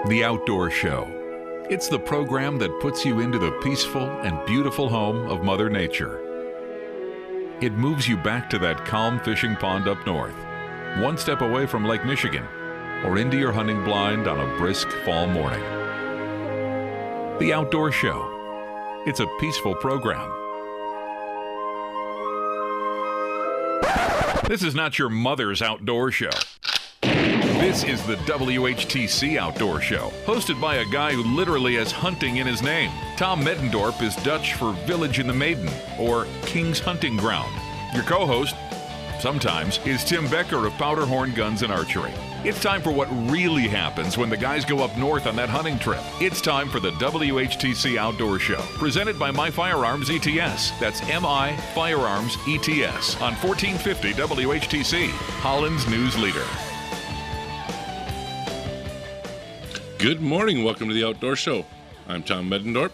The Outdoor Show. It's the program that puts you into the peaceful and beautiful home of Mother Nature. It moves you back to that calm fishing pond up north, one step away from Lake Michigan, or into your hunting blind on a brisk fall morning. The Outdoor Show. It's a peaceful program. This is not your mother's outdoor show. This is the WHTC Outdoor Show, hosted by a guy who literally has hunting in his name. Tom Middendorp is Dutch for Village in the Maiden, or King's Hunting Ground. Your co-host, sometimes, is Tim Becker of Powderhorn Guns and Archery. It's time for what really happens when the guys go up north on that hunting trip. It's time for the WHTC Outdoor Show, presented by My Firearms ETS. That's MI Firearms ETS on 1450 WHTC, Holland's news leader. Good morning. Welcome to the Outdoor Show. I'm Tom Middendorp.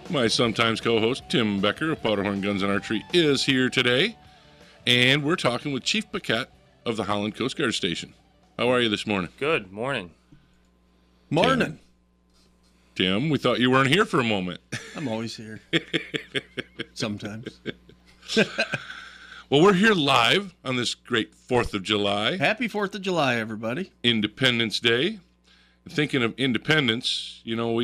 My sometimes co-host, Tim Becker of Powderhorn Guns and Archery, is here today. And we're talking with Chief Paquette of the Holland Coast Guard Station. How are you this morning? Good morning. Morning. Tim, we thought you weren't here for a moment. I'm always here. Sometimes. Well, we're here live on this great 4th of July. Happy 4th of July, everybody. Independence Day. Thinking of independence, you know,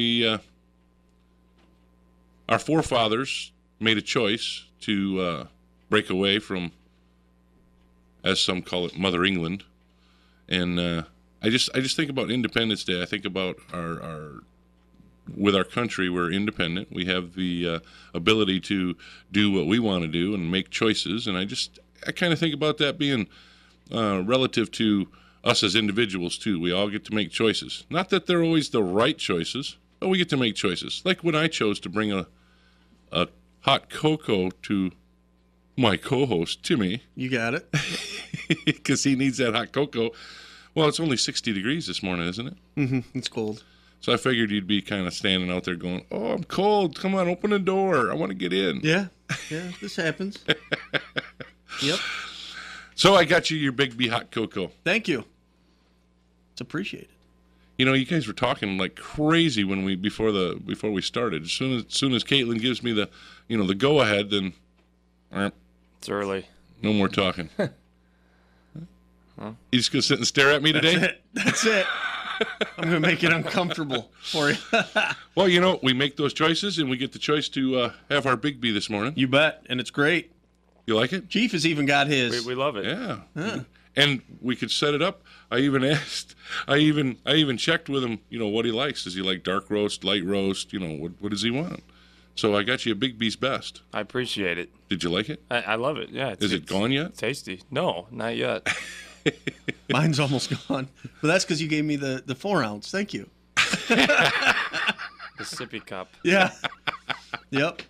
our forefathers made a choice to break away from, as some call it, Mother England. And I just think about Independence Day. I think about with our country, we're independent. We have the ability to do what we want to do and make choices. And I kind of think about that being relative to us as individuals, too. We all get to make choices. Not that they're always the right choices, but we get to make choices. Like when I chose to bring a hot cocoa to my co-host, Timmy. You got it. Because he needs that hot cocoa. Well, it's only 60 degrees this morning, isn't it? Mm-hmm. It's cold. So I figured you'd be kind of standing out there going, oh, I'm cold. Come on, open the door. I want to get in. Yeah, this happens. Yep. So I got you your Biggby hot cocoa. Thank you. It's appreciated. You know, you guys were talking like crazy when before we started. As soon as Caitlin gives me the go ahead, then It's early. No more talking. Huh? You just gonna sit and stare at me today? That's it. I'm gonna make it uncomfortable for you. Well, you know, we make those choices, and we get the choice to have our Biggby this morning. You bet, and it's great. You like it? Chief has even got his. We love it. Yeah. Huh. And we could set it up. I even checked with him, you know, what he likes. Does he like dark roast, light roast? You know, what does he want? So I got you a Biggby's best. I appreciate it. Did you like it? I love it. Yeah. Is it gone yet? Tasty. No, not yet. Mine's almost gone. But that's because you gave me the 4-ounce. Thank you. The sippy cup. Yeah. Yep.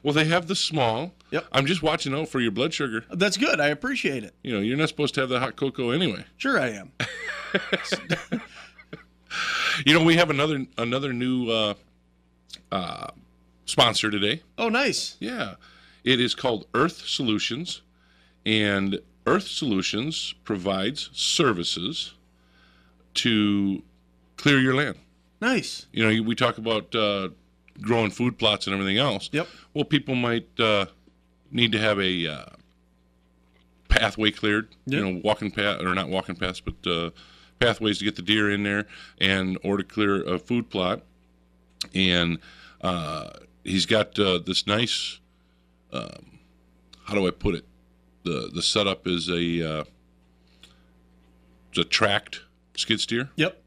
Well, they have the small. Yep. I'm just watching out for your blood sugar. That's good. I appreciate it. You know, you're not supposed to have the hot cocoa anyway. Sure I am. You know, we have another new sponsor today. Oh, nice. Yeah. It is called Earth Solutions, and Earth Solutions provides services to clear your land. Nice. You know, we talk about growing food plots and everything else. Yep. Well, people might need to have a pathway cleared. Yep. You know, walking path, or not walking paths, but pathways to get the deer in there, or to clear a food plot. And he's got this nice. How do I put it? The setup is it's a tracked skid steer. Yep.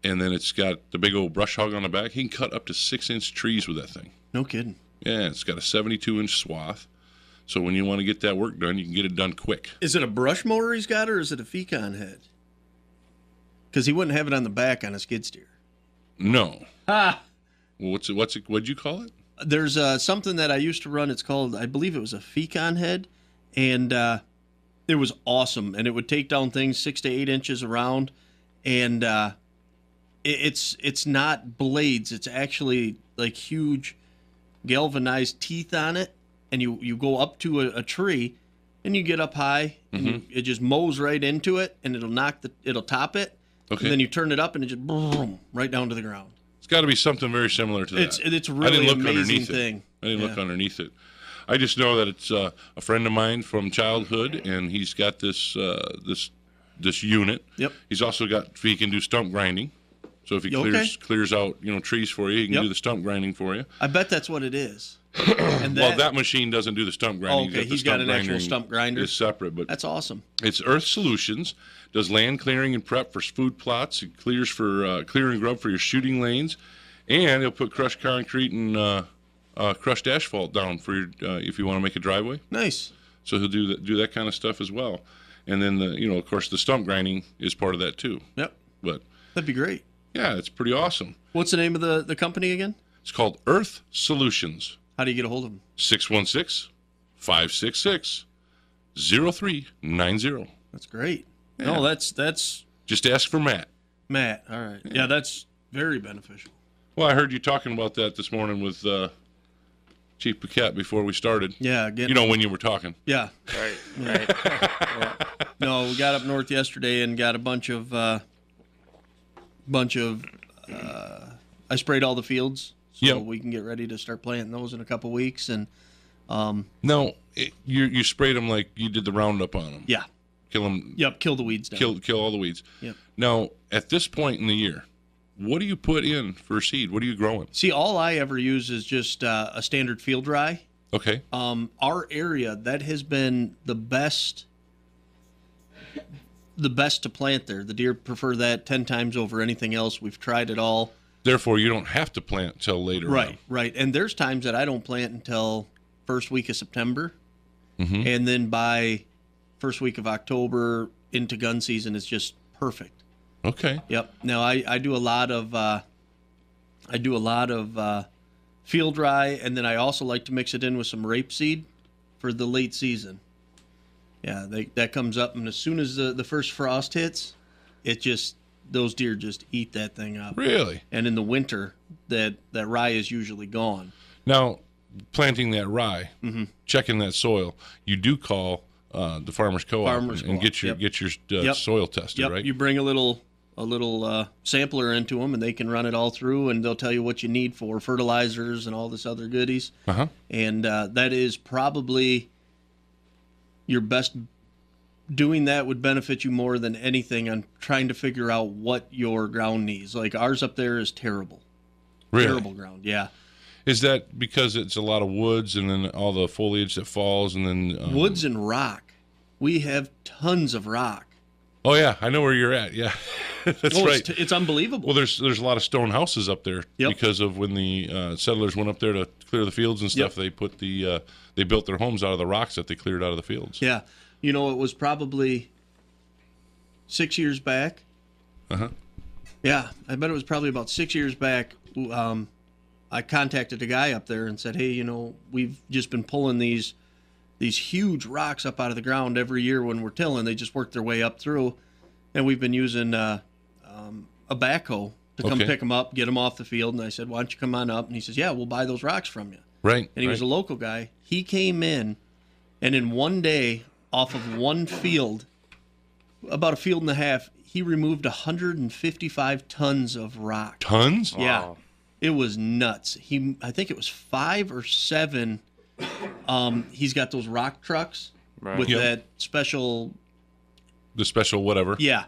And then it's got the big old brush hog on the back. He can cut up to 6-inch trees with that thing. No kidding. Yeah, it's got a 72-inch swath. So when you want to get that work done, you can get it done quick. Is it a brush mower he's got, or is it a Fecon head? Because he wouldn't have it on the back on a skid steer. No. Ah. Well, what'd you call it? There's something that I used to run. It's called, I believe it was a Fecon head, and it was awesome. And it would take down things 6 to 8 inches around, and it's not blades. It's actually like huge galvanized teeth on it, and you go up to a tree, and you get up high, and it just mows right into it, and it'll top it, Okay. And then you turn it up and it just boom, right down to the ground. It's got to be something very similar to that. It's really an amazing thing. I didn't look underneath it. I just know that it's a friend of mine from childhood, and he's got this unit. Yep. He's also he can do stump grinding. So if he clears out trees for you, he can do the stump grinding for you. I bet that's what it is. And that machine doesn't do the stump grinding. Okay, he's got an actual stump grinder. It's separate, but that's awesome. It's Earth Solutions. Does land clearing and prep for food plots. It clears for clearing grub for your shooting lanes, and he'll put crushed concrete and crushed asphalt down for your if you want to make a driveway. Nice. So he'll do that kind of stuff as well. And then of course the stump grinding is part of that too. Yep. But that'd be great. Yeah, it's pretty awesome. What's the name of the company again? It's called Earth Solutions. How do you get a hold of them? 616-566-0390. That's great. Yeah. No, that's just ask for Matt. Matt. All right. Yeah, that's very beneficial. Well, I heard you talking about that this morning with Chief Paquette before we started. Yeah, when you were talking. Yeah. Right. Yeah. No, we got up north yesterday and got a bunch of I sprayed all the fields so we can get ready to start planting those in a couple weeks. And no, you sprayed them like you did the Roundup on them. Yeah. Kill them. Yep, kill the weeds down. Kill all the weeds. Yep. Now, at this point in the year, what do you put in for seed? What are you growing? See, all I ever use is just a standard field dry. Okay. Our area, that has been the best to plant there. The deer prefer that 10 times over anything else. We've tried it all. Therefore, you don't have to plant till later on. Right. And there's times that I don't plant until first week of September. Mm-hmm. And then by first week of October into gun season is just perfect. Okay. Yep. Now I do a lot of field dry, and then I also like to mix it in with some rapeseed for the late season. Yeah, that comes up, and as soon as the first frost hits, those deer just eat that thing up. Really? And in the winter, that rye is usually gone. Now, planting that rye, checking that soil, you do call the farmers co-op and get your soil tested, right? You bring a little sampler into them, and they can run it all through, and they'll tell you what you need for fertilizers and all this other goodies. And that is probably your best. Doing that would benefit you more than anything on trying to figure out what your ground needs. Like ours up there is terrible. Really? Terrible ground, yeah. Is that because it's a lot of woods and then all the foliage that falls and then... Woods and rock. We have tons of rock. Oh, yeah. I know where you're at. Yeah. That's right. It's unbelievable. Well, there's a lot of stone houses up there because of when the settlers went up there to clear the fields and stuff. They put they built their homes out of the rocks that they cleared out of the fields. Yeah. It was probably 6 years back. Yeah, I bet it was probably about 6 years back. I contacted a guy up there and said, hey, we've just been pulling these huge rocks up out of the ground every year when we're tilling. They just work their way up through. And we've been using a backhoe to come pick them up, get them off the field. And I said, why don't you come on up? And he says, yeah, we'll buy those rocks from you. Right. And he was a local guy. He came in, and in one day, off of one field, about a field and a half, he removed 155 tons of rock. Tons? Yeah. Wow. It was nuts. I think it was 5 or 7. He's got those rock trucks with that special... The special whatever. Yeah.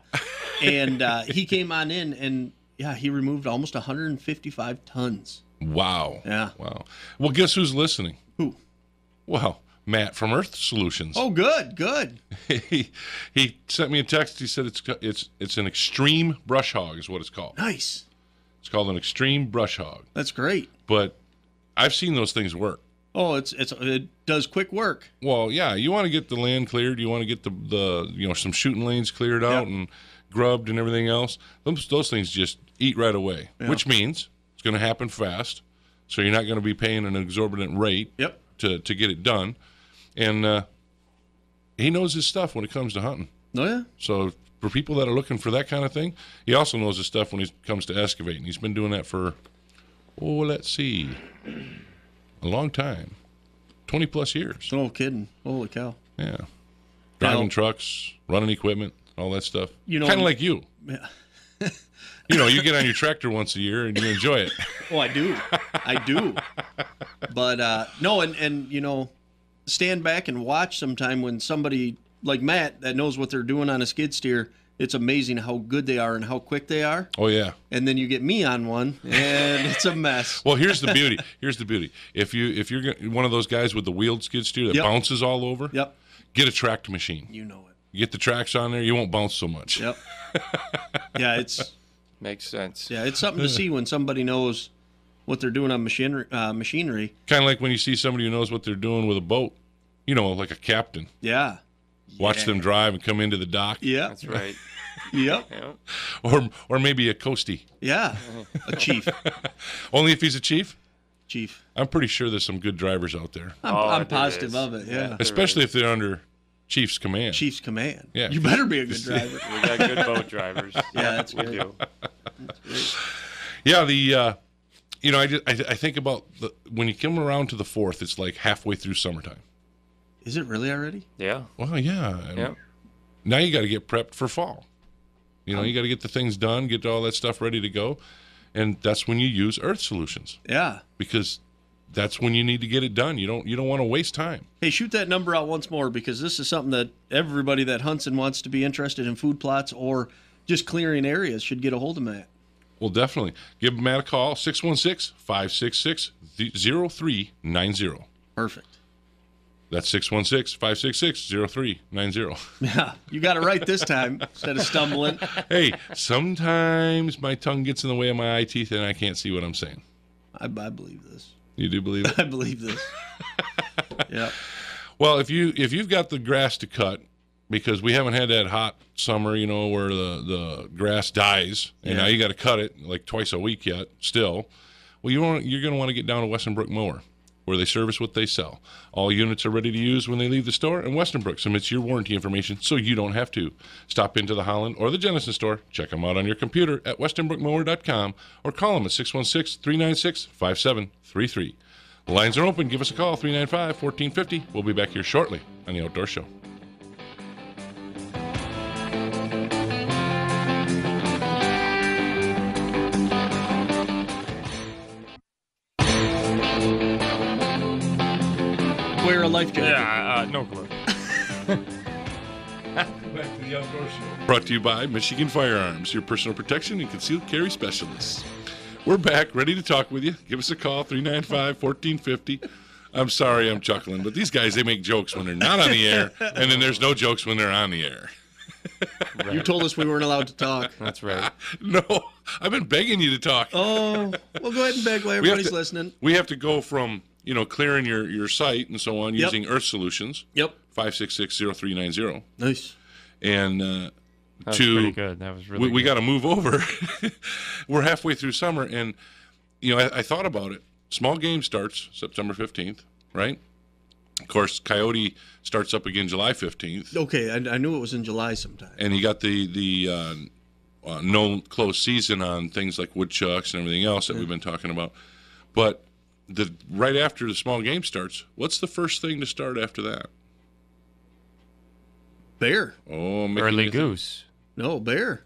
And he came on in, and, he removed almost 155 tons. Wow. Yeah. Wow. Well, guess who's listening? Who? Wow. Matt from Earth Solutions. Oh, good. He sent me a text. He said it's an extreme brush hog is what it's called. Nice. It's called an extreme brush hog. That's great. But I've seen those things work. Oh, it does quick work. Well, yeah, you want to get the land cleared. You want to get the some shooting lanes cleared out and grubbed and everything else. Those things just eat right away, which means it's going to happen fast. So you're not going to be paying an exorbitant rate to get it done. And he knows his stuff when it comes to hunting. Oh, yeah. So for people that are looking for that kind of thing, he also knows his stuff when it comes to excavating. He's been doing that for, let's see, a long time. 20-plus years. No kidding. Holy cow. Yeah. Driving trucks, running equipment, all that stuff. Kind of like you. Yeah. You get on your tractor once a year and you enjoy it. Oh, I do. But no, and stand back and watch sometime when somebody like Matt that knows what they're doing on a skid steer. It's amazing how good they are and how quick they are. Oh yeah. And then you get me on one, and it's a mess. Well, here's the beauty. If you're one of those guys with the wheeled skid steer that bounces all over, get a tracked machine. You know it. You get the tracks on there, you won't bounce so much. Yep. Yeah, it's makes sense. Yeah, it's something to see when somebody knows what they're doing on machinery. Kind of like when you see somebody who knows what they're doing with a boat. Like a captain. Yeah. Watch them drive and come into the dock. Yeah, that's right. Yep. Or maybe a coastie. Yeah, a chief. Only if he's a chief? Chief. I'm pretty sure there's some good drivers out there. I'm positive of it, yeah. Especially if they're under Chief's command. Chief's command. Yeah. You better be a good driver. We got good boat drivers. Yeah, that's we good. do. That's great. Yeah, I think about when you come around to the 4th, it's like halfway through summertime. Is it really already? Yeah. Well, yeah. Yeah. Now you got to get prepped for fall. You got to get the things done, get all that stuff ready to go, and that's when you use Earth Solutions. Yeah. Because that's when you need to get it done. You don't want to waste time. Hey, shoot that number out once more, because this is something that everybody that hunts and wants to be interested in food plots or just clearing areas should get a hold of Matt. Well, definitely. Give Matt a call, 616-566-0390. Perfect. That's 616-566-0390. Yeah, you got it right this time instead of stumbling. Hey, sometimes my tongue gets in the way of my eye teeth and I can't see what I'm saying. I believe this. You do believe it? I believe this. Yeah. Well, if you've got the grass to cut, because we haven't had that hot summer, where the grass dies, and now you got to cut it like twice a week yet still. Well, you're going to want to get down to Westenbrook Mower, where they service what they sell. All units are ready to use when they leave the store, and Westenbrook submits your warranty information so you don't have to. Stop into the Holland or the Jennison store, check them out on your computer at westenbrookmower.com, or call them at 616-396-5733. The lines are open. Give us a call, 395-1450. We'll be back here shortly on The Outdoor Show. Wear a life jacket. Yeah, no clue. Back to The Outdoor Show. Brought to you by Michigan Firearms, your personal protection and concealed carry specialists. We're back, ready to talk with you. Give us a call, 395-1450. I'm sorry I'm chuckling, but these guys, they make jokes when they're not on the air, and then there's no jokes when they're on the air. Right. You told us we weren't allowed to talk. That's right. No, I've been begging you to talk. Oh, well, go ahead and beg while everybody's listening. We have to go from, clearing your site and so on using Earth Solutions. Yep. 566-0390. Nice. And That was pretty good. That was really we good. got to move over. We're halfway through summer, and I thought about it. Small game starts September 15th, right? Of course, coyote starts up again July 15th. Okay, I knew it was in July sometime. And you got the no close season on things like woodchucks and everything else that we've been talking about. But right after the small game starts, what's the first thing to start after that? Bear. Oh, Early goose. No, bear.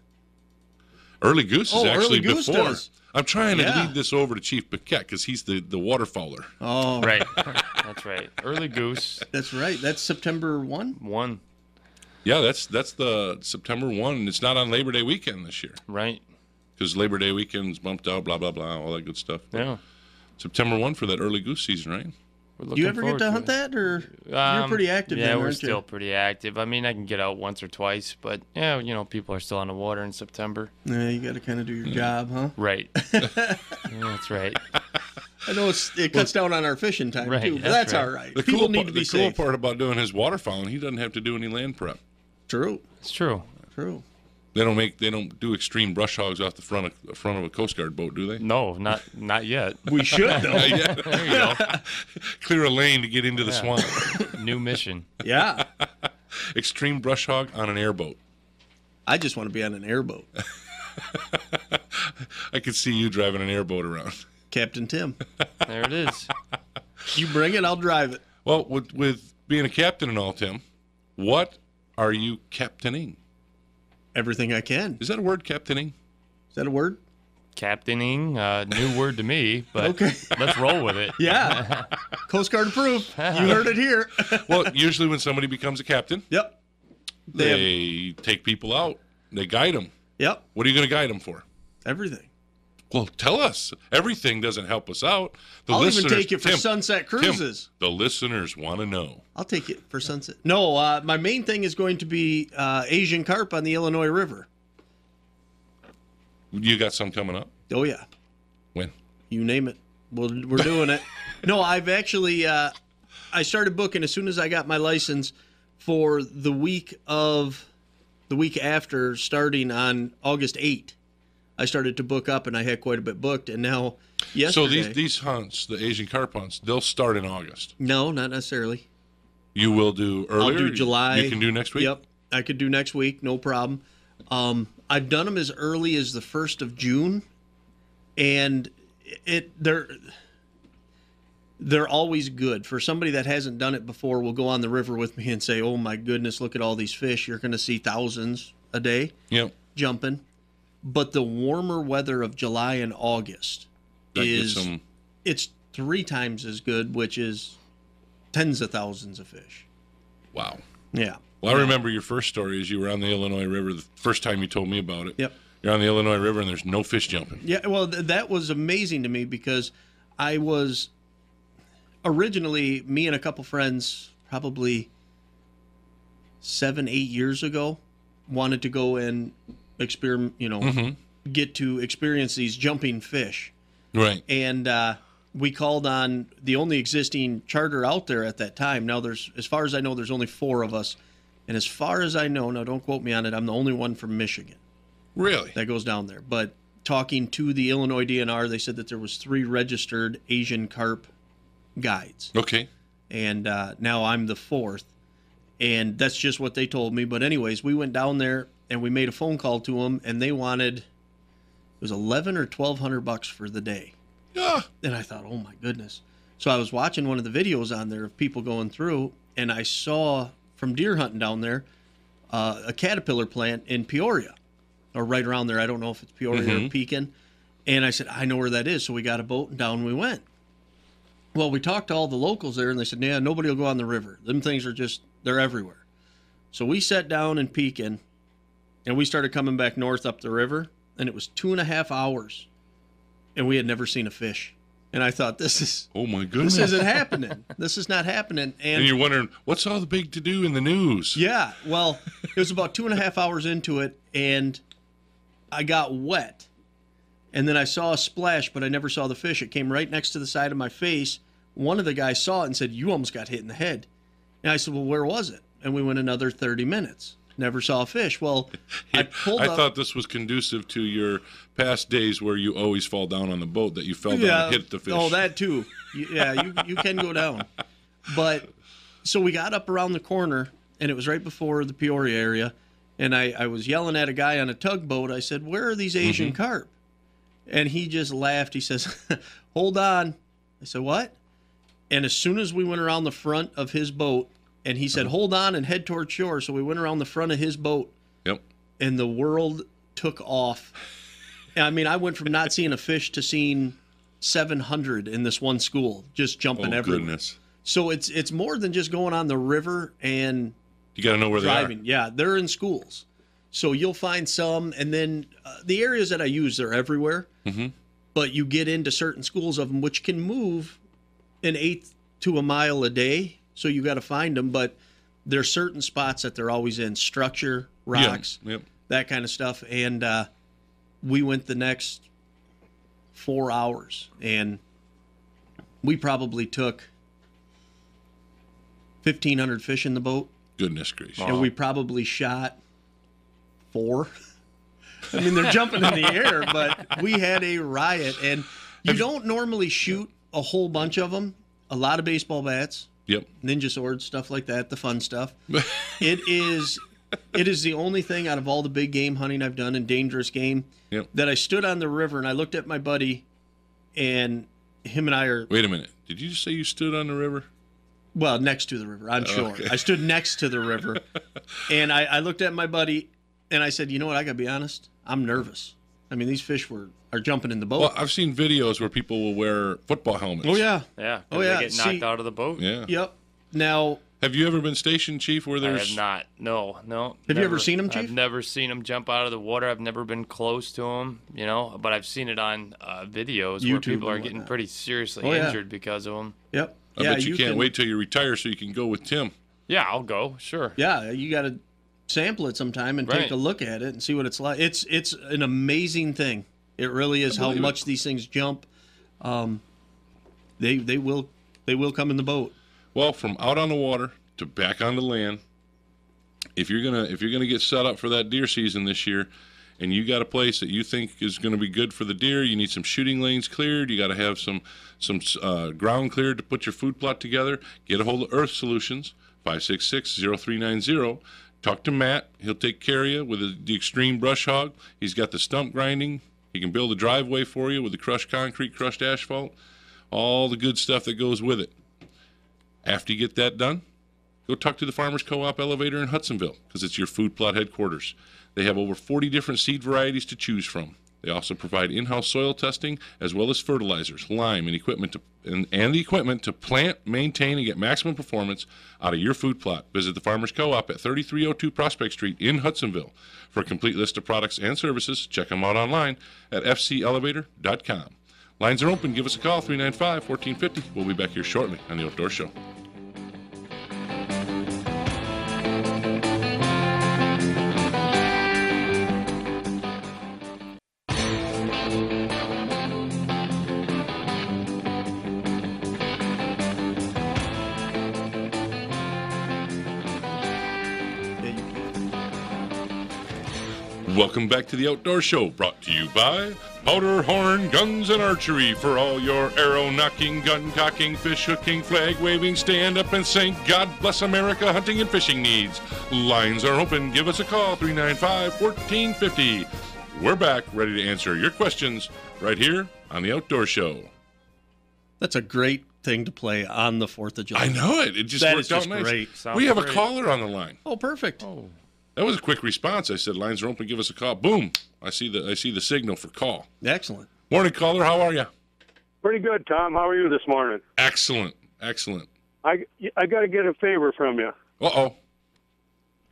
Early goose is actually Early goose before. does. I'm trying to Yeah. lead this over to Chief Paquette because he's the waterfowler. Oh, Right. That's right. Early goose. that's right. That's September 1. 1. Yeah, that's the September 1, and it's not on Labor Day weekend this year Right. because Labor Day weekend's bumped out, blah, blah, blah, all that good stuff. Yeah. September 1 for that early goose season, right? We're Do looking you ever get forward to hunt it. that, or you're pretty active? Yeah, then, we're aren't still you? pretty active. I mean, I can get out once or twice, but yeah, people are still on the water in September. Yeah, you got to kind of do your job, huh? Right. Yeah, that's right. I know it cuts down on our fishing time Right, too, but that's that's right. all right. The People cool, need to be the safe. cool part about doing his waterfowling, he doesn't have to do any land prep. True, It's true. true. They don't do extreme brush hogs off the front of a Coast Guard boat, do they? No, not yet. We should though. Yeah. There you go. Clear a lane to get into the swamp. New mission. Yeah, Extreme brush hog on an airboat. I just want to be on an airboat. I could see you driving an airboat around. Captain Tim, There it is. you bring it, I'll drive it. Well, with being a captain and all, Tim, what are you captaining? Everything I can. Is that a word, captaining? Is that a word? Captaining, new word to me, but Okay. let's roll with it. Yeah. Coast Guard approved. You heard it here. Well, usually when somebody becomes a captain, Yep. they take people out. They guide them. Yep. What are you going to guide them for? Everything. Well, tell us. Everything doesn't help us out. I'll even take you for sunset cruises. Tim, the listeners want to know. I'll take it for sunset. No, my main thing is going to be Asian carp on the Illinois River. You got some coming up? Oh, yeah. When? You name it. We're doing it. No, I've actually, I started booking as soon as I got my license for the week after, starting on August 8th. I started to book up, and I had quite a bit booked, and now yesterday. So these hunts, the Asian carp hunts, they'll start in August. No, not necessarily. You will do earlier? I'll do July. You can do next week? Yep, I could do next week, no problem. I've done them as early as the 1st of June, and they're always good. For somebody that hasn't done it before, will go on the river with me and say, "Oh my goodness, look at all these fish! You're going to see thousands a day jumping." But the warmer weather of July and August it's 3 times as good, which is tens of thousands of fish. Wow. Yeah. Well, I remember your first story is you were on the Illinois River the first time you told me about it. Yep. You're on the Illinois River and there's no fish jumping. Yeah, well, that was amazing to me because I was originally, me and a couple friends, probably 7-8 years ago, wanted to go and experiment, get to experience these jumping fish. Right. And we called on the only existing charter out there at that time. Now, as far as I know, there's only 4 of us. And as far as I know, now don't quote me on it, I'm the only one from Michigan. Really? That goes down there. But talking to the Illinois DNR, they said that there was 3 registered Asian carp guides. Okay. And now I'm the 4th. And that's just what they told me. But anyways, we went down there and we made a phone call to them, and they wanted, it was $1,100 or $1,200 for the day. Yeah. And I thought, oh my goodness. So I was watching one of the videos on there of people going through, and I saw from deer hunting down there a caterpillar plant in Peoria, or right around there. I don't know if it's Peoria or Pekin. And I said, I know where that is. So we got a boat and down we went. Well, we talked to all the locals there, and they said, yeah, nobody will go on the river. Them things are they're everywhere. So we sat down in Pekin, and we started coming back north up the river, and it was 2.5 hours, and we had never seen a fish. And I thought, oh my goodness, this isn't happening. This is not happening. And you're wondering, what's all the big to do in the news? Yeah, well, it was about 2.5 hours into it, and I got wet. And then I saw a splash, but I never saw the fish. It came right next to the side of my face. One of the guys saw it and said, you almost got hit in the head. And I said, well, where was it? And we went another 30 minutes. Never saw a fish. Well, I thought this was conducive to your past days where you always fall down on the boat, that you fell down and hit the fish. Oh, that too. You can go down. But so we got up around the corner, and it was right before the Peoria area. And I was yelling at a guy on a tugboat. I said, where are these Asian carp? And he just laughed. He says, hold on. I said, what? And as soon as we went around the front of his boat, and he said, hold on and head toward shore. So we went around the front of his boat. Yep. And the world took off. I mean, I went from not seeing a fish to seeing 700 in this one school, just jumping everywhere. Oh, goodness. So it's more than just going on the river and you got to know where driving. they are. Yeah, they're in schools. So you'll find some, and then the areas that I use, they're everywhere. Mm-hmm. But you get into certain schools of them, which can move an 1/8 to a mile a day. So you got to find them, but there's certain spots that they're always in, structure, rocks, that kind of stuff. And we went the next 4 hours, and we probably took 1,500 fish in the boat. Goodness gracious. And we probably shot 4. I mean, they're jumping in the air, but we had a riot. And you don't normally shoot a whole bunch of them. A lot of baseball bats. Yep. Ninja swords, stuff like that, the fun stuff. It is the only thing out of all the big game hunting I've done in dangerous game that I stood on the river and I looked at my buddy, and him and I are... Wait a minute. Did you just say you stood on the river? Well, next to the river, on shore. Okay. I stood next to the river, and I looked at my buddy, and I said, you know what, I got to be honest, I'm nervous. I mean, these fish are jumping in the boat. Well, I've seen videos where people will wear football helmets. Oh yeah. Yeah. Oh yeah. They get knocked out of the boat. Yeah. Yep. Now, have you ever been stationed, Chief, where I there's... have not. No. Have you ever seen them, Chief? I've never seen them jump out of the water. I've never been close to them, but I've seen it on videos where YouTube people are and getting whatnot. pretty seriously Oh, yeah. injured because of them. yep. I bet you can't wait till you retire so you can go with Tim. Yeah, I'll go. Sure. Yeah, you got to sample it sometime and take Right. a look at it and see what it's like. It's an amazing thing. It really is how believe much these things jump. They will come in the boat. Well, from out on the water to back on the land, if you're gonna get set up for that deer season this year, and you got a place that you think is going to be good for the deer, you need some shooting lanes cleared, you got to have some ground cleared to put your food plot together, get a hold of Earth Solutions, 566-0390. Talk to Matt. He'll take care of you with the Extreme Brush Hog. He's got the stump grinding. He can build a driveway for you with the crushed concrete, crushed asphalt, all the good stuff that goes with it. After you get that done, go talk to the Farmers Co-op Elevator in Hudsonville, because it's your food plot headquarters. They have over 40 different seed varieties to choose from. They also provide in-house soil testing, as well as fertilizers, lime, and equipment and the equipment to plant, maintain, and get maximum performance out of your food plot. Visit the Farmers Co-op at 3302 Prospect Street in Hudsonville. For a complete list of products and services, check them out online at fcelevator.com. Lines are open. Give us a call, 395-1450. We'll be back here shortly on The Outdoor Show. Welcome back to The Outdoor Show, brought to you by Powderhorn Guns and Archery, for all your arrow knocking, gun cocking, fish hooking, flag waving, stand up and sing God Bless America hunting and fishing needs. Lines are open. Give us a call, 395-1450. We're back, ready to answer your questions right here on The Outdoor Show. That's a great thing to play on the 4th of July. I know it. It just That worked is out just nice. great. Sounds We have great. a caller on the line. Oh, perfect. Oh. That was a quick response. I said, lines are open. Give us a call. Boom. I see the signal for call. Excellent. Morning, caller. How are you? Pretty good, Tom. How are you this morning? Excellent. I got to get a favor from you. Uh-oh.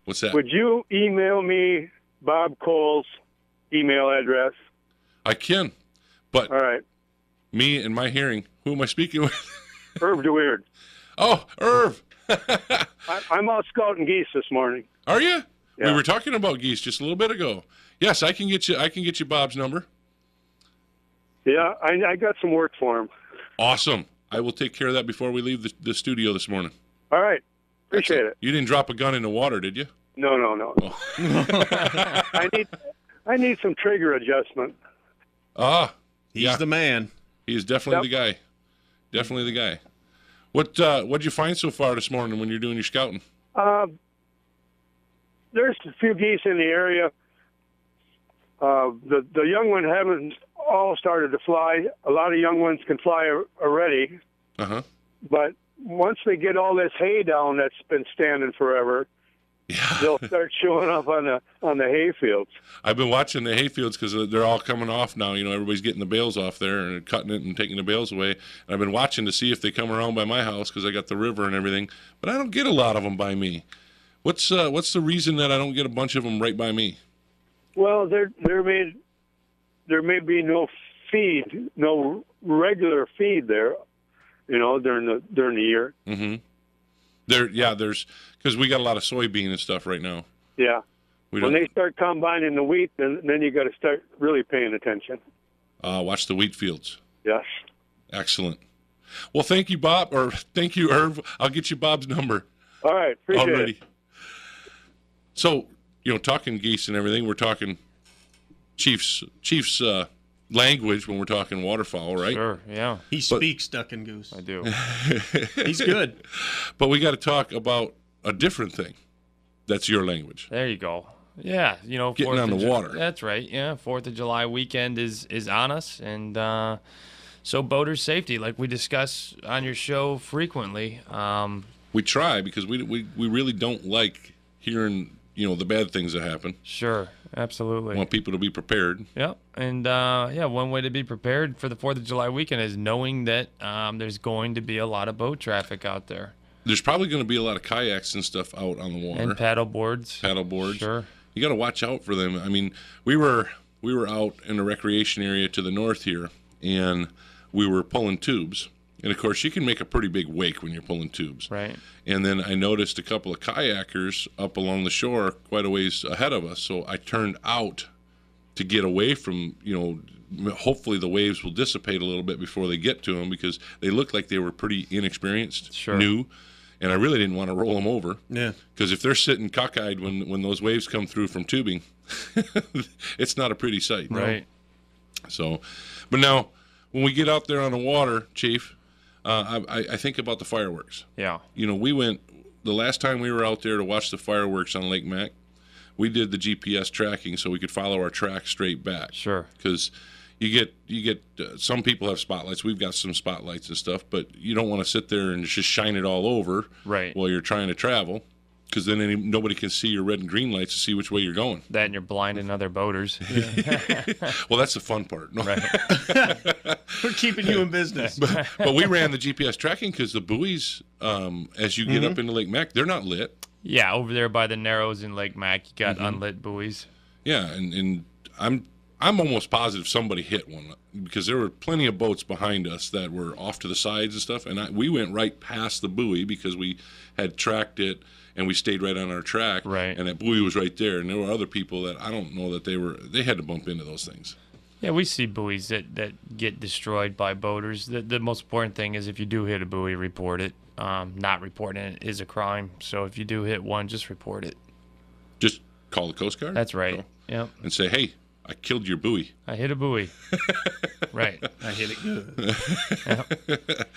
What's that? Would you email me Bob Cole's email address? I can. But All right. me and my hearing, who am I speaking with? Herb DeWeird. Oh, Irv. I'm out scouting geese this morning. Are you? Yeah. We were talking about geese just a little bit ago. Yes, I can get you Bob's number. Yeah, I got some work for him. Awesome. I will take care of that before we leave the studio this morning. All right. Appreciate it. You didn't drop a gun in the water, did you? No. Oh. I need some trigger adjustment. He's Yeah. the man. He is definitely the guy. Definitely the guy. What'd you find so far this morning when you're doing your scouting? There's a few geese in the area. The young ones haven't all started to fly. A lot of young ones can fly already. Uh-huh. But once they get all this hay down that's been standing forever, Yeah. they'll start showing up on the hay fields. I've been watching the hay fields because they're all coming off now. You know, everybody's getting the bales off there and cutting it and taking the bales away. And I've been watching to see if they come around by my house because I got the river and everything. But I don't get a lot of them by me. What's the reason that I don't get a bunch of them right by me? Well, there may be no feed, no regular feed there, during the year. Mm-hmm. There's because we got a lot of soybean and stuff right now. Yeah. When they start combining the wheat, then you got to start really paying attention. Watch the wheat fields. Yes. Excellent. Well, thank you, Bob, or thank you, Irv. I'll get you Bob's number. All right. Appreciate Already. it. So, talking geese and everything, we're talking Chief's language when we're talking waterfowl, right? Sure, yeah. He speaks duck and goose. I do. He's good. But we got to talk about a different thing. That's your language. There you go. Yeah, Getting 4th on of the water. That's right. Yeah, 4th of July weekend is on us, and so boater safety, like we discuss on your show frequently. We try because we really don't like hearing the bad things that happen. Sure, absolutely. I want people to be prepared. Yep, and one way to be prepared for the 4th of July weekend is knowing that there's going to be a lot of boat traffic out there. There's probably going to be a lot of kayaks and stuff out on the water. And paddle boards. Sure. You got to watch out for them. I mean, we were out in a recreation area to the north here, and we were pulling tubes. And, of course, you can make a pretty big wake when you're pulling tubes. Right. And then I noticed a couple of kayakers up along the shore quite a ways ahead of us. So I turned out to get away from, hopefully the waves will dissipate a little bit before they get to them, because they looked like they were pretty inexperienced, new. And I really didn't want to roll them over. Yeah. Because if they're sitting cockeyed when those waves come through from tubing, it's not a pretty sight. Right. So, but now when we get out there on the water, Chief, I think about the fireworks. Yeah. We went, the last time we were out there to watch the fireworks on Lake Mac, we did the GPS tracking so we could follow our track straight back. Sure. Because you get some people have spotlights. We've got some spotlights and stuff, but you don't want to sit there and just shine it all over while you're trying to travel, because then nobody can see your red and green lights to see which way you're going. That and you're blinding other boaters. Well, that's the fun part. No. Right. We're keeping you in business. But we ran the GPS tracking because the buoys, as you get up into Lake Mac, they're not lit. Yeah, over there by the Narrows in Lake Mac, you got unlit buoys. Yeah, and I'm almost positive somebody hit one, because there were plenty of boats behind us that were off to the sides and stuff, and we went right past the buoy because we had tracked it, and we stayed right on our track, right. And that buoy was right there, and there were other people that I don't know that they had to bump into those things. Yeah, we see buoys that get destroyed by boaters. The most important thing is if you do hit a buoy, report it. Not reporting it is a crime, so if you do hit one, just report it. Just call the Coast Guard? That's right. Yep. And say, hey, I killed your buoy. I hit a buoy. Right. I hit it good. Yep.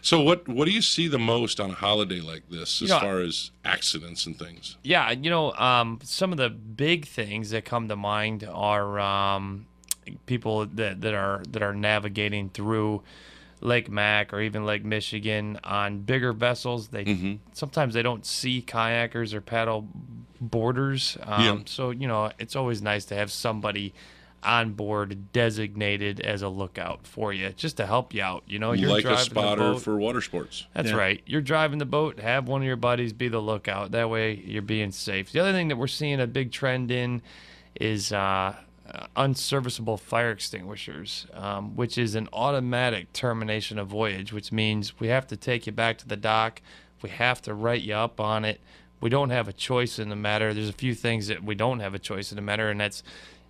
So what do you see the most on a holiday like this as far as accidents and things? Yeah, some of the big things that come to mind are people that are navigating through Lake Mac or even Lake Michigan on bigger vessels. Sometimes they don't see kayakers or paddle boarders. So, it's always nice to have somebody on board designated as a lookout for you, just to help you out. You're like driving a spotter the boat. for water sports. That's right. You're driving the boat, have one of your buddies be the lookout. That way you're being safe. The other thing that we're seeing a big trend in is unserviceable fire extinguishers, which is an automatic termination of voyage, which means we have to take you back to the dock. We have to write you up on it. We don't have a choice in the matter. There's a few things that we don't have a choice in the matter, and that's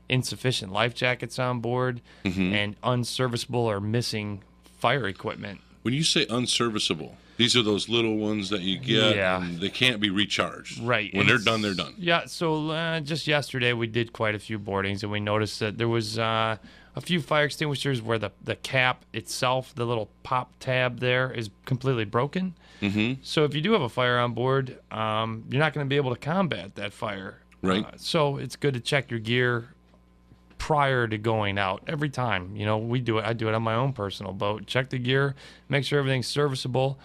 insufficient life jackets on board and unserviceable or missing fire equipment. When you say unserviceable, these are those little ones that you get, and they can't be recharged. Right. When they're done, they're done. Yeah, so just yesterday we did quite a few boardings, and we noticed that there was a few fire extinguishers where the cap itself, the little pop tab there, is completely broken. So if you do have a fire on board, you're not going to be able to combat that fire. Right. So it's good to check your gear prior to going out every time. We do it. I do it on my own personal boat. Check the gear, make sure everything's serviceable.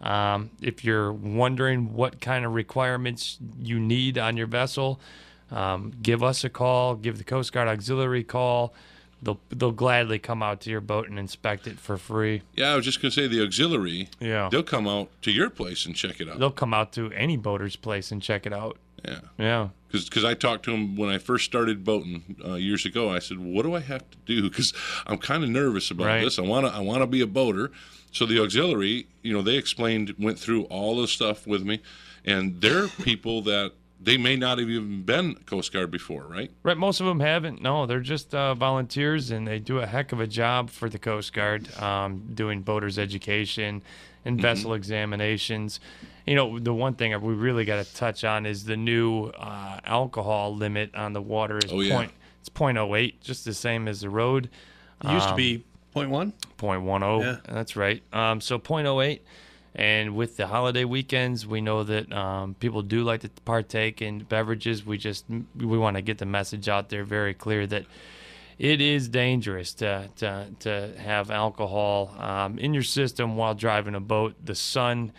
If you're wondering what kind of requirements you need on your vessel, give us a call, give the Coast Guard Auxiliary a call. They'll gladly come out to your boat and inspect it for free. Yeah, I was just going to say the auxiliary, Yeah. they'll come out to your place and check it out. They'll come out to any boater's place and check it out. Yeah. Yeah. Because I talked to him when I first started boating years ago. I said, what do I have to do? Because I'm kind of nervous about this. I want to be a boater. So the auxiliary, they went through all the stuff with me. And they're people that they may not have even been Coast Guard before, right? Right. Most of them haven't. No, they're just volunteers, and they do a heck of a job for the Coast Guard, doing boaters education and vessel examinations. The one thing we really got to touch on is the new alcohol limit on the water is it's 0.08, just the same as the road. It used to be 0.1? 0.10. Yeah. That's right. So 0.08. And with the holiday weekends, we know that people do like to partake in beverages. We want to get the message out there very clear that it is dangerous to have alcohol in your system while driving a boat. The sun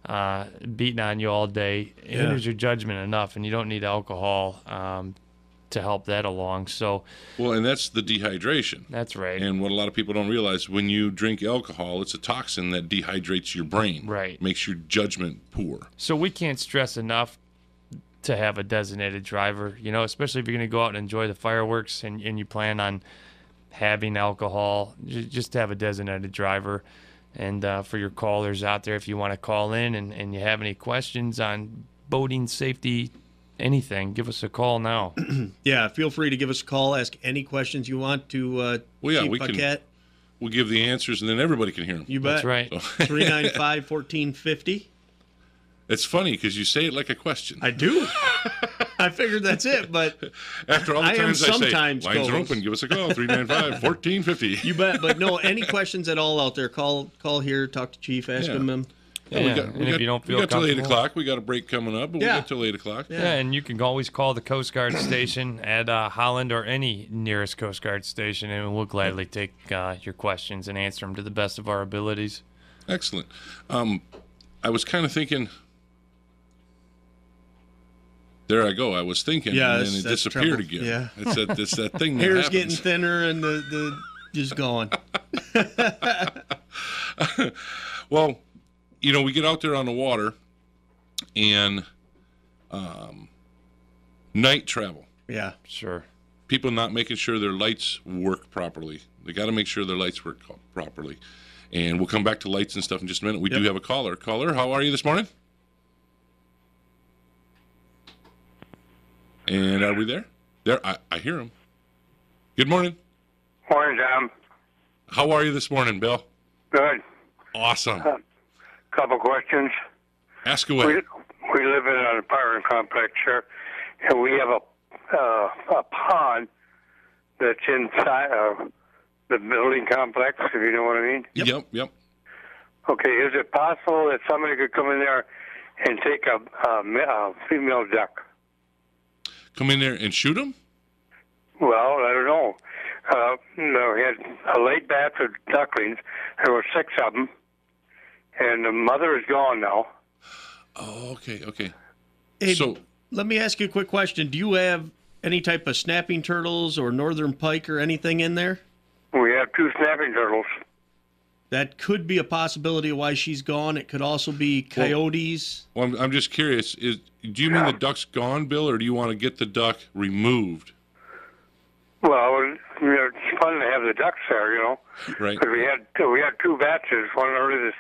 beating on you all day, it hinders your judgment enough, and you don't need alcohol to help that along. So, well, and that's the dehydration. That's right. And what a lot of people don't realize, when you drink alcohol, it's a toxin that dehydrates your brain. Right. Makes your judgment poor. So we can't stress enough to have a designated driver, especially if you're going to go out and enjoy the fireworks and you plan on having alcohol, just to have a designated driver. And for your callers out there, if you want to call in and you have any questions on boating safety, anything, give us a call now. Yeah, feel free to give us a call. Ask any questions you want to Chief Paquette. We'll give the answers, and then everybody can hear them. You bet. That's right. So. 395-1450. It's funny because you say it like a question. I do. I figured that's it, but after all the times I say, lines goes. are open, give us a call, 395-1450. You bet. But no, any questions at all out there, call here, talk to Chief, ask him. If you don't feel we got till 8 comfortable. o'clock. We got a break coming up, but we got till 8 o'clock. Yeah, and you can always call the Coast Guard station at Holland or any nearest Coast Guard station, and we'll gladly take your questions and answer them to the best of our abilities. Excellent. I was kind of thinking. There I go. I was thinking, and then it disappeared again. Yeah, it's that thing. That hair's happens. getting thinner, and the just going. Well, we get out there on the water, and night travel. Yeah, sure. People not making sure their lights work properly. They got to make sure their lights work properly. And we'll come back to lights and stuff in just a minute. We do have a caller. Caller, how are you this morning? And are we there? There, I hear him. Good morning. Morning, Tom. How are you this morning, Bill? Good. Awesome. Couple questions. Ask away. We live in an apartment complex here, and we have a pond that's inside the building complex, if you know what I mean. Yep. Okay, is it possible that somebody could come in there and take a female duck? Come in there and shoot them? Well, I don't know. We had a late batch of ducklings. There were 6 of them, and the mother is gone now. Oh, okay. Hey, so let me ask you a quick question. Do you have any type of snapping turtles or northern pike or anything in there? We have 2 snapping turtles. That could be a possibility of why she's gone. It could also be coyotes. Well, I'm just curious. Do you mean the duck's gone, Bill, or do you want to get the duck removed? Well, it's fun to have the ducks there, Right. Because we had 2 batches, one early this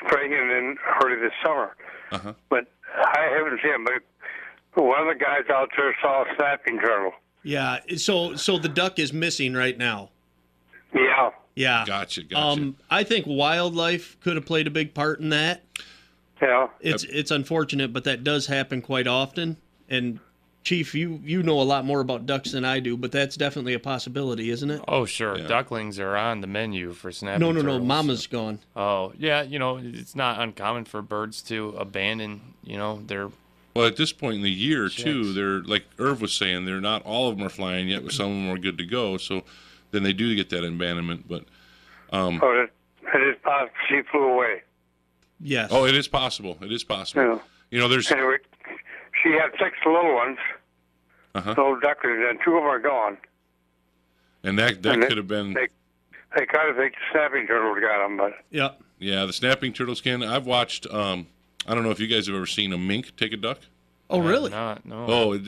spring and then early this summer. Uh-huh. But I haven't seen them. But one of the guys out there saw a snapping turtle. Yeah. So the duck is missing right now. Yeah. Yeah. Gotcha. I think wildlife could have played a big part in that. Yeah. It's unfortunate, but that does happen quite often. And Chief, you know a lot more about ducks than I do, but that's definitely a possibility, isn't it? Oh, sure. Yeah. Ducklings are on the menu for snapping No. turtles. Mama's gone. Oh, yeah. It's not uncommon for birds to abandon, their. Well, at this point in the year, Chicks. too, they're, like Irv was saying, they're not all of them are flying yet, but some of them are good to go. So then they do get that abandonment. But it is possible she flew away. Yes. it is possible. Yeah. There's Anyway, she had 6 little ones, little ducklings, and 2 of them are gone. and that could have been. They kind of think the snapping turtles got them, but Yep. Yeah, the snapping turtles can. I've watched. I don't know if you guys have ever seen a mink take a duck. Oh, really? No.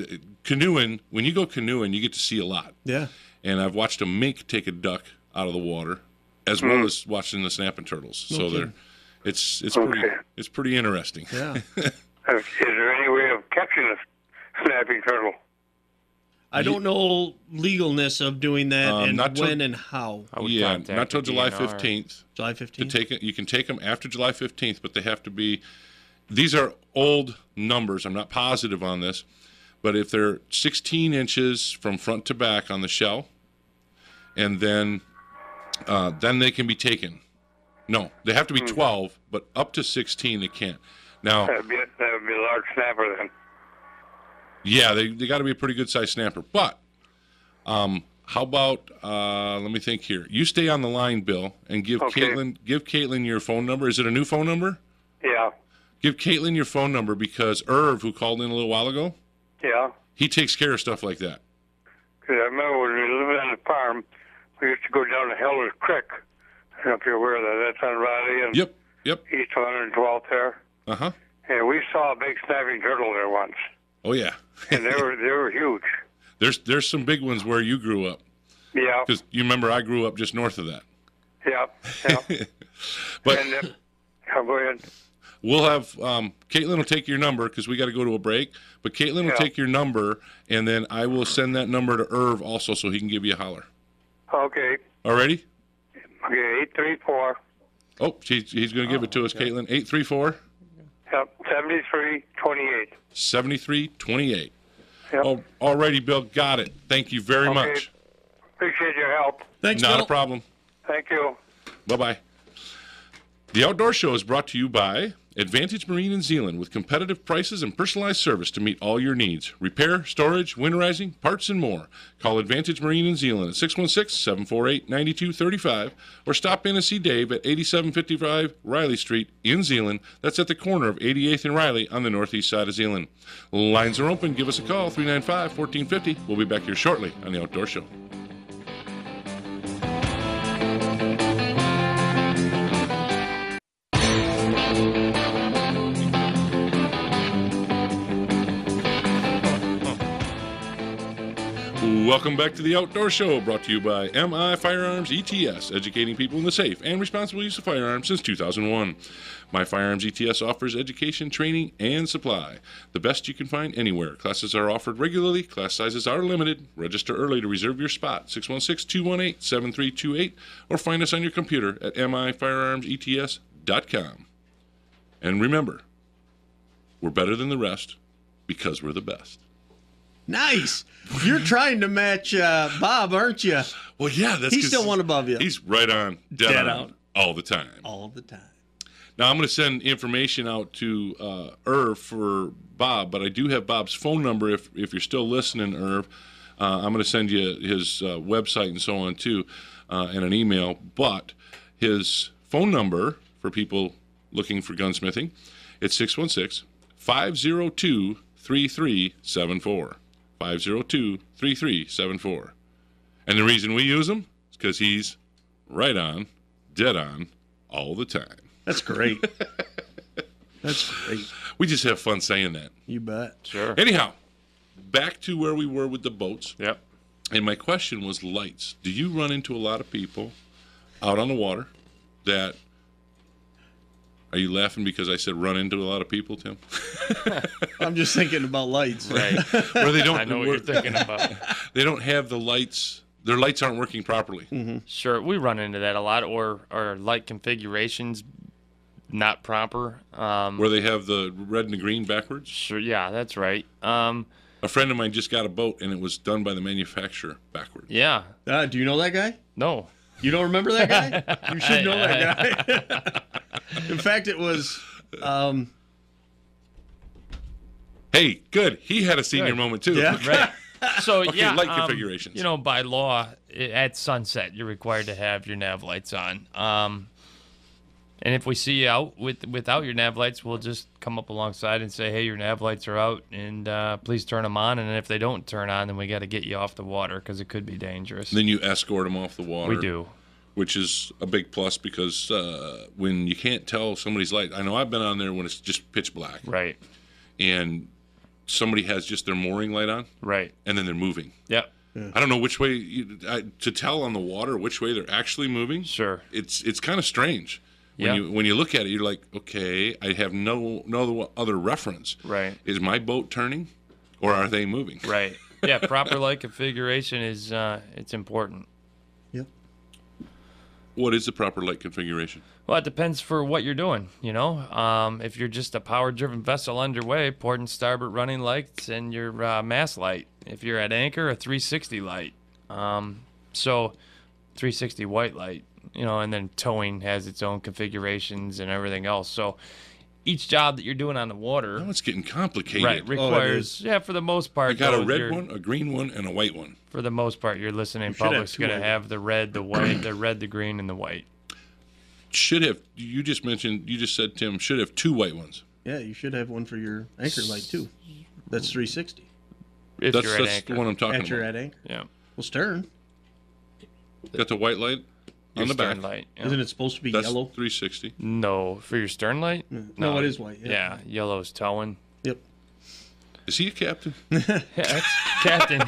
Canoeing. When you go canoeing, you get to see a lot. Yeah. And I've watched a mink take a duck out of the water, as well as watching the snapping turtles. No So kidding. it's pretty interesting. Yeah. is there any way of catching a snapping turtle? I don't know legalness of doing that and not till- when and how. I would Yeah, contact not till the July DNR. 15th. July To 15th? take it, you can take them after July 15th, but they have to be. These are old numbers. I'm not positive on this, but if they're 16 inches from front to back on the shell, and then they can be taken. No, they have to be 12, but up to 16 they can't. Now, That would be a large snapper then. yeah, they got to be a pretty good sized snapper. But how about let me think here. You stay on the line, Bill, and give Okay. Caitlin your phone number. Is it a new phone number? Yeah. Give Caitlin your phone number because Irv, who called in a little while ago, Yeah. he takes care of stuff like that. Because I remember when we lived on the farm, we used to go down to Heller's Creek. I don't know if you're aware of that. That's on Riley and Yep. East 112th there. Uh-huh. And we saw a big snapping turtle there once. Oh, yeah. And they were huge. There's some big ones where you grew up. Yeah. Because you remember I grew up just north of that. Yeah. But And go ahead. we'll have Caitlin will take your number because we got to go to a break. But Caitlin will take your number, and then I will send that number to Irv also so he can give you a holler. Okay. Alrighty? Okay, 834. Oh, he's going to give it to us, Caitlin. 834 Yep, 7328. 7328. Yep. Oh, alrighty, Bill. Got it. Thank you very much. Appreciate your help. Thanks, Not Bill. a problem. Thank you. Bye-bye. The Outdoor Show is brought to you by Advantage Marine in Zeeland with competitive prices and personalized service to meet all your needs. Repair, storage, winterizing, parts, and more. Call Advantage Marine in Zeeland at 616-748-9235 or stop in and see Dave at 8755 Riley Street in Zeeland. That's at the corner of 88th and Riley on the northeast side of Zeeland. Lines are open. Give us a call, 395-1450. We'll be back here shortly on the Outdoor Show. Welcome back to the Outdoor Show, brought to you by MI Firearms ETS, educating people in the safe and responsible use of firearms since 2001. My Firearms ETS offers education, training, and supply. The best you can find anywhere. Classes are offered regularly. Class sizes are limited. Register early to reserve your spot. 616-218-7328 or find us on your computer at mifirearmsets.com. And remember, we're better than the rest because we're the best. Nice. You're trying to match Bob, aren't you? Well, yeah, that's He's still one above you. He's right on, dead on, all the time. All the time. Now, I'm going to send information out to Irv for Bob, but I do have Bob's phone number if you're still listening, Irv. I'm going to send you his website and so on, too, and an email. But his phone number for people looking for gunsmithing, it's 616-502-3374. 502-3374. And the reason we use him is because he's right on, dead on, all the time. That's great. That's great. We just have fun saying that. You bet. Sure. Anyhow, back to where we were with the boats. Yep. And my question was lights. Do you run into a lot of people out on the water that... Are you laughing because I said run into a lot of people, Tim? I'm just thinking about lights. Right. Where they don't, I know what you're thinking about. They don't have the lights. Their lights aren't working properly. Mm-hmm. Sure, we run into that a lot, or light configurations not proper. Where they have the red and the green backwards. Sure, yeah, that's right. A friend of mine just got a boat, and it was done by the manufacturer backwards. Yeah. Do you know that guy? No. You don't remember that guy? You should know that guy. In fact, it was... Hey, good. He had a senior Good. moment, too. Yeah. Right. So, Okay, yeah. light configurations. You know, by law, at sunset, you're required to have your nav lights on. And if we see you out without your nav lights, we'll just come up alongside and say, hey, your nav lights are out, and please turn them on. And if they don't turn on, then we got to get you off the water because it could be dangerous. Then you escort them off the water. We do. Which is a big plus because when you can't tell somebody's light, I know I've been on there when it's just pitch black. Right. And somebody has just their mooring light on. Right. And then they're moving. Yep. I don't know which way, to tell on the water which way they're actually moving. Sure. It's kind of strange. Yeah. When you look at it, you're like, okay, I have no other reference. Right. Is my boat turning, or are they moving? Right. Yeah. Proper light configuration is it's important. Yep. What is the proper light configuration? Well, it depends for what you're doing. You know, if you're just a power-driven vessel underway, port and starboard running lights and your mast light. If you're at anchor, a 360 light. So 360 white light. You know, and then towing has its own configurations and everything else. So each job that you're doing on the water, Now it's getting complicated. right, requires for the most part. I got a though, red one, a green one, and a white one. For the most part, your listening should have public's two going to of have the red, the white, the red, the green, and the white. Should have. You just said, Tim, should have two white ones. Yeah, you should have one for your anchor light too. That's 360. If That's you're at anchor. the one I'm talking At your about. at anchor. Yeah. Well, stern. Got the white light Your on the stern back. light. Yeah. Isn't it supposed to be That's yellow? 360. No, for your stern light? No, it is white. Yeah, yellow's towing. Yep. Is he a captain? Yeah, that's Captain.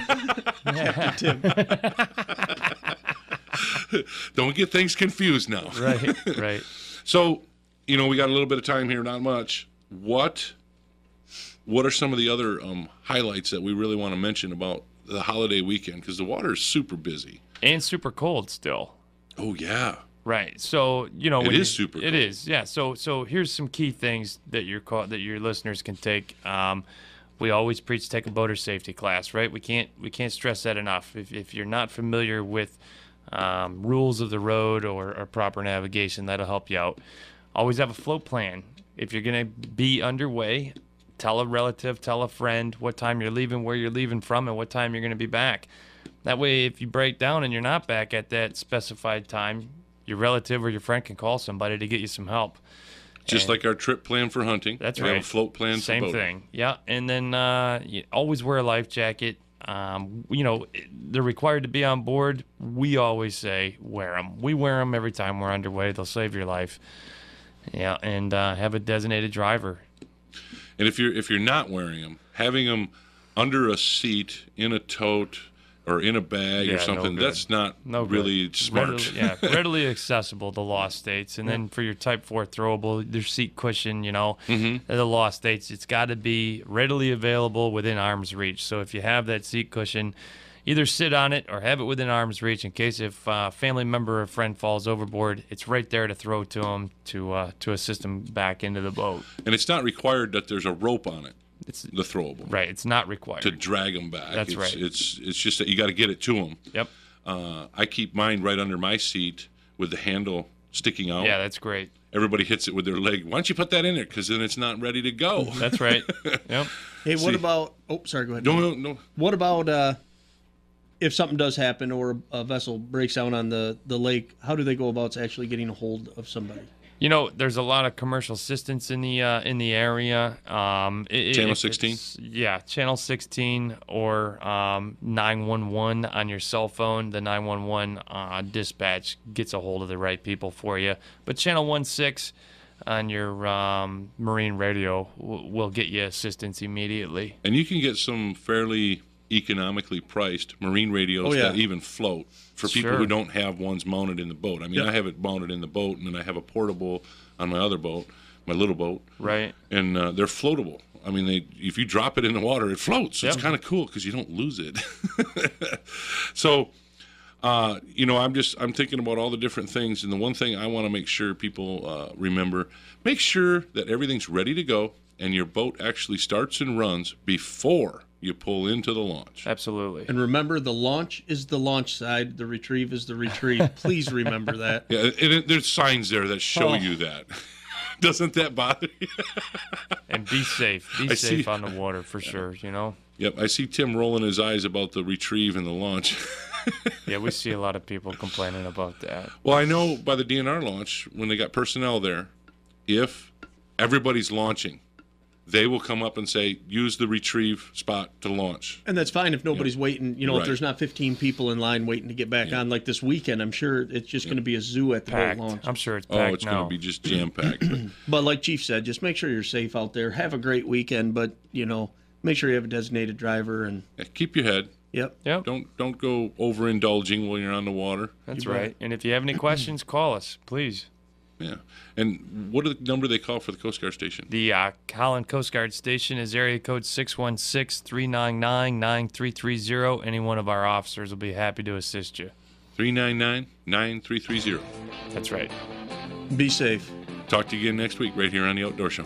Don't get things confused now. Right. So, we got a little bit of time here, not much. What are some of the other highlights that we really want to mention about the holiday weekend? Because the water is super busy. And super cold still. Oh, yeah. Right. So, It is super It cold. is. Yeah. So here's some key things that your listeners can take. We always preach take a boater safety class, right? We can't stress that enough. If you're not familiar with rules of the road or proper navigation, that'll help you out. Always have a float plan. If you're going to be underway, tell a relative, tell a friend what time you're leaving, where you're leaving from, and what time you're going to be back. That way, if you break down and you're not back at that specified time, your relative or your friend can call somebody to get you some help. Just like our trip plan for hunting. That's we right. have a float plan for Same boating. thing. Yeah. And then you always wear a life jacket. They're required to be on board. We always say wear them. We wear them every time we're underway. They'll save your life. Yeah. And have a designated driver. And if you're not wearing them, having them under a seat, in a tote, or in a bag Yeah, or no something, good. that's not No good. really smart. Readily accessible to law states. And then for your Type 4 throwable, their seat cushion, the law states, it's got to be readily available within arm's reach. So if you have that seat cushion, either sit on it or have it within arm's reach in case if a family member or friend falls overboard, it's right there to throw to them to assist them back into the boat. And it's not required that there's a rope on it, It's the throwable, right. It's not required. to drag them back. That's it's, right. It's just that you got to get it to them. Yep. I keep mine right under my seat with the handle sticking out. Yeah, that's great. Everybody hits it with their leg. Why don't you put that in there? Because then it's not ready to go. That's right. Yep. Hey, what See. about? Oh, sorry. Go ahead. No. What about if something does happen or a vessel breaks down on the lake? How do they go about actually getting a hold of somebody? There's a lot of commercial assistance in the area. Channel 16? Yeah, Channel 16 or 911 on your cell phone. The 911 dispatch gets a hold of the right people for you. But Channel 16 on your marine radio will get you assistance immediately. And you can get some fairly economically priced marine radios that even float for people Sure. who don't have ones mounted in the boat. I mean, Yep. I have it mounted in the boat, and then I have a portable on my other boat, my little boat, Right. and they're floatable. I mean, if you drop it in the water, it floats. It's Yep. kind of cool because you don't lose it. So, I'm thinking about all the different things, and the one thing I want to make sure people remember: make sure that everything's ready to go, and your boat actually starts and runs before you pull into the launch. Absolutely. And remember, the launch is the launch side. The retrieve is the retrieve. Please remember that. Yeah, and there's signs there that show Oh. you that. Doesn't that bother you? And be safe. Be I safe see. on the water for sure, Yep, I see Tim rolling his eyes about the retrieve and the launch. Yeah, we see a lot of people complaining about that. Well, I know by the DNR launch, when they got personnel there, if everybody's launching, they will come up and say, use the retrieve spot to launch. And that's fine if nobody's waiting. Right. If there's not 15 people in line waiting to get back on, like this weekend, I'm sure it's just going to be a zoo at the Packed. boat launch. I'm sure it's packed It's now. going to be just jam-packed. But like Chief said, just make sure you're safe out there. Have a great weekend, but make sure you have a designated driver. And Yeah, keep your head. yep, Yep. Don't go overindulging when you're on the water. That's You bet. right. And if you have any questions, call us, please. Yeah. And what are the number they call for the Coast Guard station? The Holland Coast Guard station is area code 616-399-9330. Any one of our officers will be happy to assist you. 399-9330. That's right. be safe. Talk to you again next week right here on the Outdoor Show.